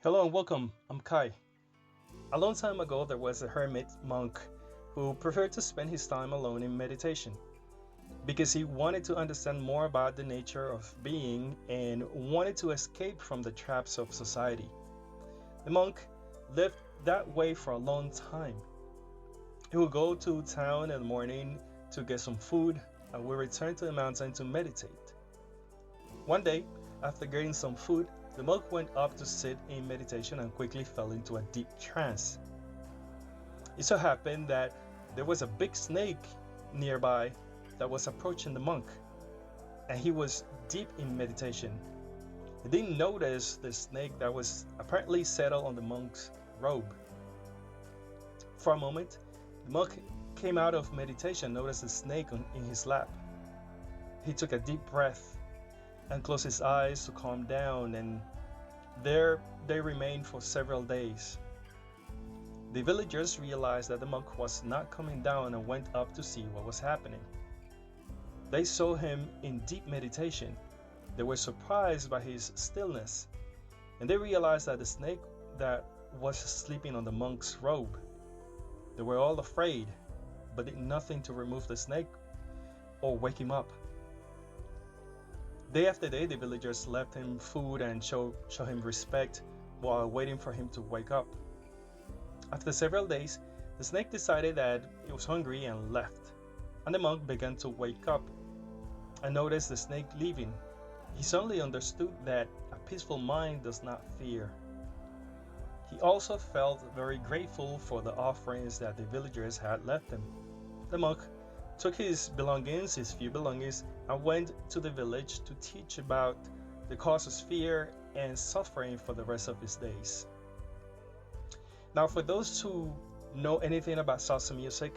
Hello and welcome. I'm Kai. A long time ago, there was a hermit monk who preferred to spend his time alone in meditation because he wanted to understand more about the nature of being and wanted to escape from the traps of society. The monk lived that way for a long time. He would go to town in the morning to get some food and would return to the mountain to meditate. One day, after getting some food, the monk went up to sit in meditation and quickly fell into a deep trance. It so happened that there was a big snake nearby that was approaching the monk, and he was deep in meditation. He didn't notice the snake that was apparently settled on the monk's robe. For a moment, the monk came out of meditation, noticed the snake in his lap. He took a deep breath and closed his eyes to calm down, and there they remained for several days. The villagers realized that the monk was not coming down and went up to see what was happening. They saw him in deep meditation. They were surprised by his stillness, and they realized that the snake that was sleeping on the monk's robe. They were all afraid, but did nothing to remove the snake or wake him up. Day after day, the villagers left him food and show him respect while waiting for him to wake up. After several days, the snake decided that it was hungry and left, and the monk began to wake up and noticed the snake leaving. He suddenly understood that a peaceful mind does not fear. He also felt very grateful for the offerings that the villagers had left him. The monk took his few belongings, and went to the village to teach about the causes of fear and suffering for the rest of his days. Now, for those who know anything about salsa music,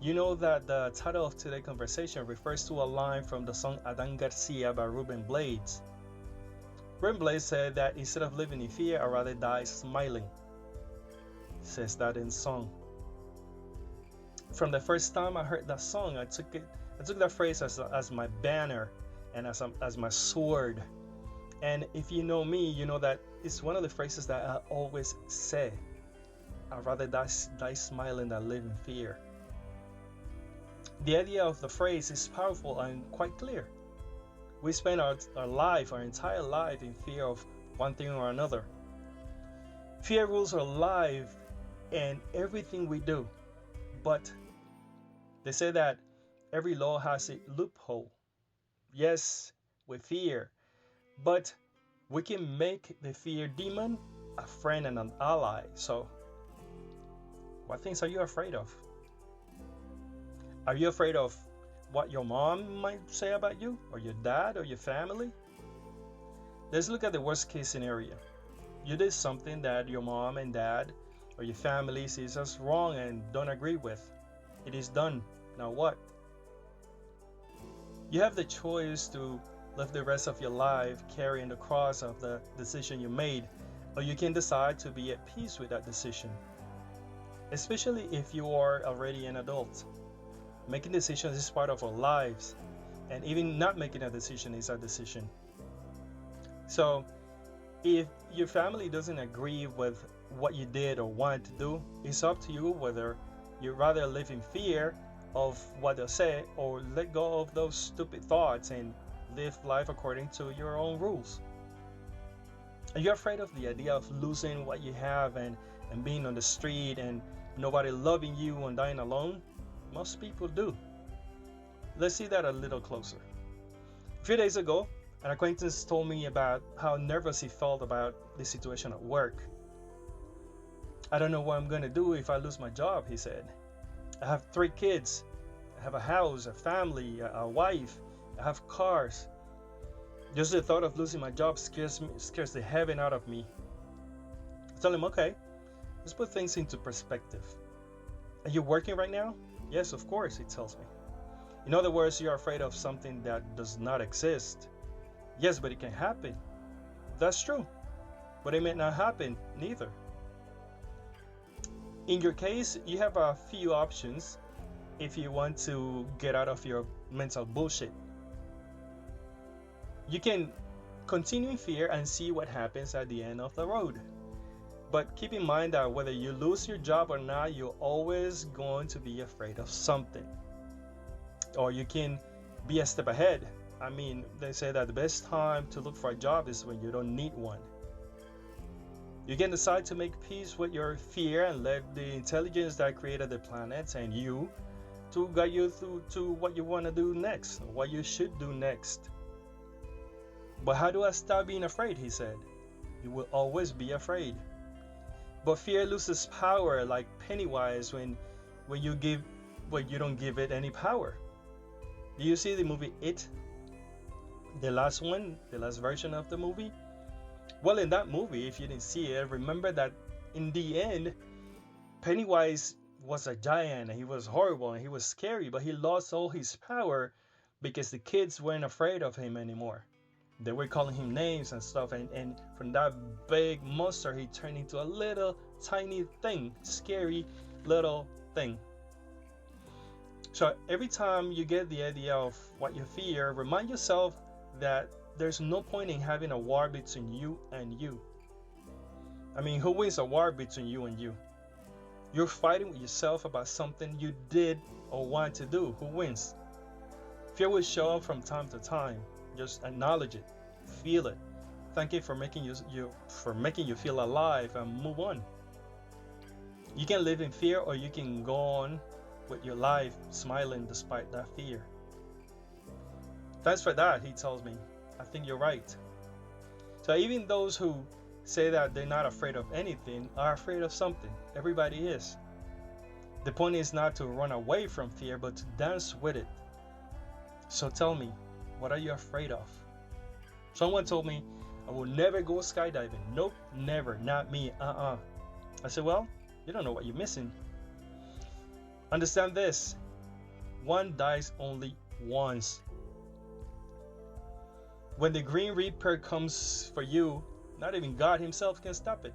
you know that the title of today's conversation refers to a line from the song Adan Garcia by Ruben Blades. Ruben Blades said that instead of living in fear, I'd rather die smiling. He says that in song. From the first time I heard that song, I took that phrase as my banner and as my sword. And if you know me, you know that it's one of the phrases that I always say. I'd rather die smiling than live in fear. The idea of the phrase is powerful and quite clear. We spend our entire life in fear of one thing or another. Fear rules our life and everything we do. But they say that every law has a loophole. Yes, we fear, but we can make the fear demon a friend and an ally. So, what things are you afraid of? Are you afraid of what your mom might say about you, or your dad, or your family? Let's look at the worst case scenario. You did something that your mom and dad or your family sees as wrong and don't agree with. It is done. Now what? You have the choice to live the rest of your life carrying the cross of the decision you made, or you can decide to be at peace with that decision. Especially if you are already an adult. Making decisions is part of our lives, and even not making a decision is a decision. So, if your family doesn't agree with what you did or wanted to do, it's up to you whether you'd rather live in fear of what they'll say or let go of those stupid thoughts and live life according to your own rules. Are you afraid of the idea of losing what you have and being on the street and nobody loving you and dying alone? Most people do. Let's see that a little closer. A few days ago, an acquaintance told me about how nervous he felt about the situation at work. I don't know what I'm going to do if I lose my job, he said. I have 3 kids. I have a house, a family, a wife. I have cars. Just the thought of losing my job scares the heaven out of me. I tell him, okay, let's put things into perspective. Are you working right now? Yes, of course, he tells me. In other words, you're afraid of something that does not exist. Yes, but it can happen. That's true. But it may not happen neither. In your case, you have a few options if you want to get out of your mental bullshit. You can continue in fear and see what happens at the end of the road. But keep in mind that whether you lose your job or not, you're always going to be afraid of something. Or you can be a step ahead. I mean, they say that the best time to look for a job is when you don't need one. You can decide to make peace with your fear and let the intelligence that created the planets and you to guide you through to what you want to do next, what you should do next. But how do I stop being afraid? He said. You will always be afraid. But fear loses power like Pennywise when you don't give it any power. Do you see the movie It? The last one, the last version of the movie? Well, in that movie, if you didn't see it, remember that in the end, Pennywise was a giant and he was horrible and he was scary, but he lost all his power because the kids weren't afraid of him anymore. They were calling him names and stuff, and from that big monster, he turned into a little tiny thing, scary little thing. So every time you get the idea of what you fear, remind yourself that there's no point in having a war between you and you. I mean, who wins a war between you and you? You're fighting with yourself about something you did or want to do. Who wins? Fear will show up from time to time. Just acknowledge it, feel it, thank it for making you feel alive, and move on. You can live in fear, or you can go on with your life smiling despite that fear. Thanks for that, he tells me. I think you're right. So even those who say that they're not afraid of anything are afraid of something. Everybody is. The point is not to run away from fear, but to dance with it. So tell me, what are you afraid of? Someone told me, I will never go skydiving. Nope, never, not me, I said, well, you don't know what you're missing. Understand this, one dies only once. When the Green Reaper comes for you, not even God himself can stop it.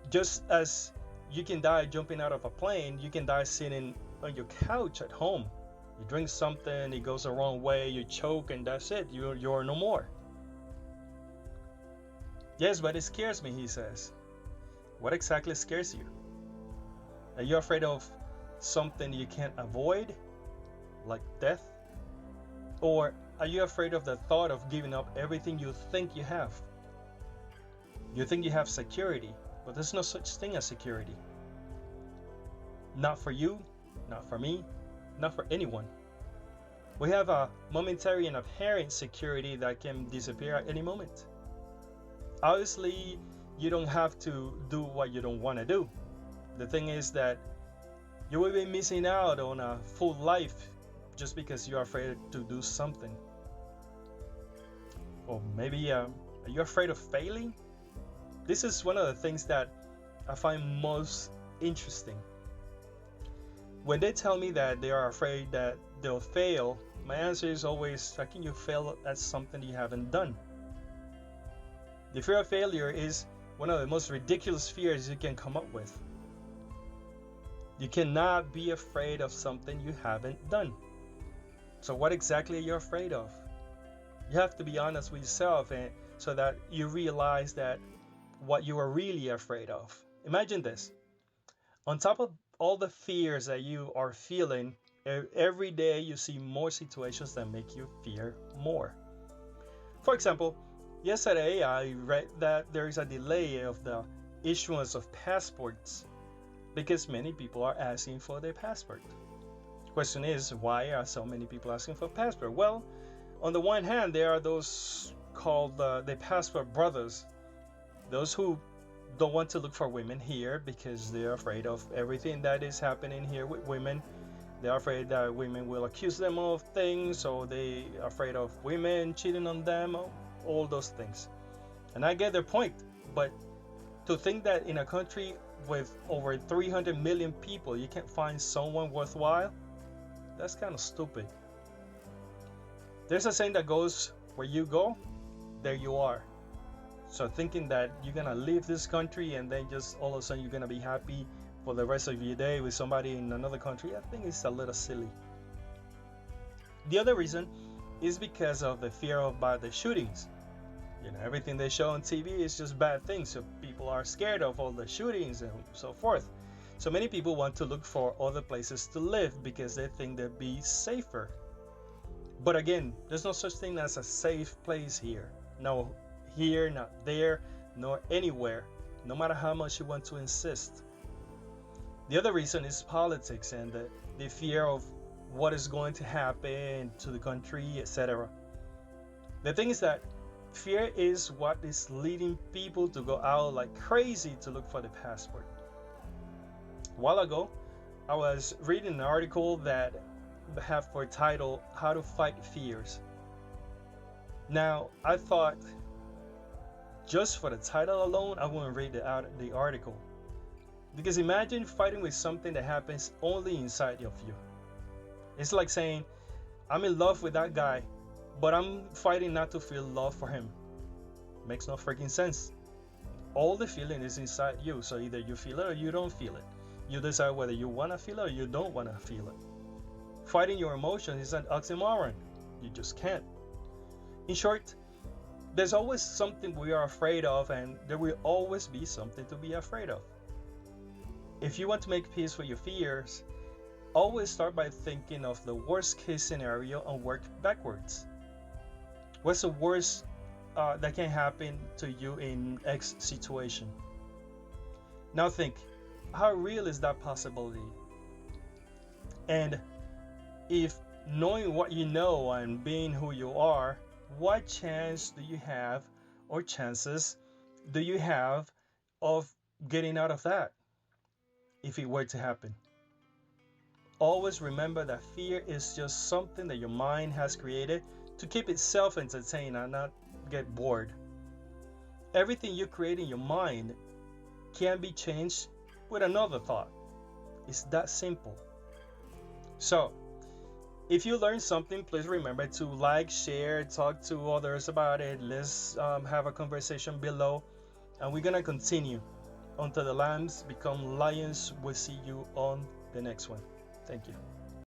Just as you can die jumping out of a plane, you can die sitting on your couch at home. You drink something, it goes the wrong way, you choke, and that's it. You're no more. Yes, but it scares me, he says. What exactly scares you? Are you afraid of something you can't avoid, like death? Or are you afraid of the thought of giving up everything you think you have? You think you have security, but there's no such thing as security. Not for you, not for me, not for anyone. We have a momentary and apparent security that can disappear at any moment. Obviously, you don't have to do what you don't want to do. The thing is that you will be missing out on a full life just because you're afraid to do something. Or maybe, are you afraid of failing? This is one of the things that I find most interesting. When they tell me that they are afraid that they'll fail, my answer is always, how can you fail at something you haven't done? The fear of failure is one of the most ridiculous fears you can come up with. You cannot be afraid of something you haven't done. So what exactly are you afraid of? You have to be honest with yourself, and so that you realize that what you are really afraid of. Imagine this. On top of all the fears that you are feeling, every day you see more situations that make you fear more. For example, yesterday I read that there is a delay of the issuance of passports because many people are asking for their passport. Question is, why are so many people asking for a passport? Well, on the one hand, there are those called the passport brothers, those who don't want to look for women here because they're afraid of everything that is happening here with women. They're afraid that women will accuse them of things, or they are afraid of women cheating on them, all those things. And I get their point, but to think that in a country with over 300 million people, you can't find someone worthwhile, that's kind of stupid. There's a saying that goes, where you go, there you are. So thinking that you're gonna leave this country and then just all of a sudden you're gonna be happy for the rest of your day with somebody in another country, I think it's a little silly. The other reason is because of the fear of the shootings. Everything they show on TV is just bad things, so people are scared of all the shootings and so forth. So many people want to look for other places to live because they think they'll be safer. But again, there's no such thing as a safe place here. No here, not there, nor anywhere, no matter how much you want to insist. The other reason is politics and the fear of what is going to happen to the country, etc. The thing is that fear is what is leading people to go out like crazy to look for the passport. A while ago, I was reading an article that had for title How to Fight Fears. Now, I thought just for the title alone, I wouldn't read the article. Because imagine fighting with something that happens only inside of you. It's like saying, I'm in love with that guy, but I'm fighting not to feel love for him. Makes no freaking sense. All the feeling is inside you, so either you feel it or you don't feel it. You decide whether you want to feel it or you don't want to feel it. Fighting your emotions is an oxymoron. You just can't. In short, there's always something we are afraid of, and there will always be something to be afraid of. If you want to make peace with your fears, always start by thinking of the worst case scenario and work backwards. What's the worst that can happen to you in X situation? Now think, how real is that possibility? And if knowing what you know and being who you are, what chance do you have, or chances do you have of getting out of that if it were to happen? Always remember that fear is just something that your mind has created to keep itself entertained and not get bored. Everything you create in your mind can be changed with another thought. It's that simple. So, if you learned something, please remember to like, share, talk to others about it. Let's have a conversation below. And we're going to continue until the lambs become lions. We'll see you on the next one. Thank you.